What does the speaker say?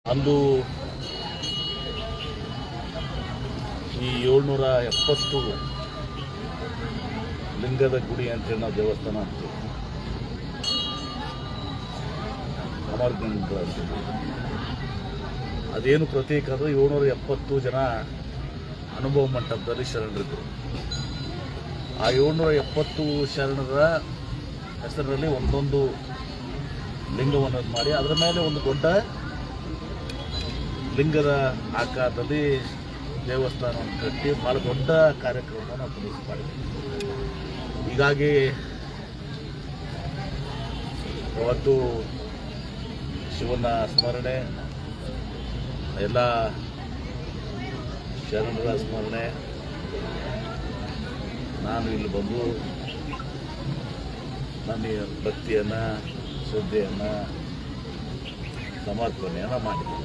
ಅಂದು ಈ 770 ಲಿಂಗದ ಗುಡಿ ಅಂತೇಳಿ ನಾವು ದೇವಸ್ಥಾನ ಅಂತೀವಿ. ಅಮರಗಂಧ ಅದೇನು ಪ್ರತೀಕ ಅಂದರೆ 770 ಜನ ಅನುಭವ ಮಂಟಪದಲ್ಲಿ ಶರಣರಿದ್ದರು. ಆ 770 ಶರಣರ ಹೆಸರಿನಲ್ಲಿ ಒಂದೊಂದು ಲಿಂಗವನ್ನು ಮಾಡಿ ಅದರ ಮೇಲೆ ಒಂದು ದೊಡ್ಡ ಲಿಂಗದ ಆಕಾರದಲ್ಲಿ ದೇವಸ್ಥಾನವನ್ನು ಕಟ್ಟಿ ಭಾಳ ದೊಡ್ಡ ಕಾರ್ಯಕ್ರಮವನ್ನು ನಾವು ಮಾಡಿದ್ದೀವಿ. ಹೀಗಾಗಿ ಅವತ್ತು ಶಿವನ ಸ್ಮರಣೆ, ಎಲ್ಲ ಶರಣರ ಸ್ಮರಣೆ, ನಾನು ಇಲ್ಲಿ ಬಂದು ನನ್ನ ಭಕ್ತಿಯನ್ನು, ಶ್ರದ್ಧೆಯನ್ನು, ಸಮರ್ಪಣೆಯನ್ನು ಮಾಡಿದ್ದೆ.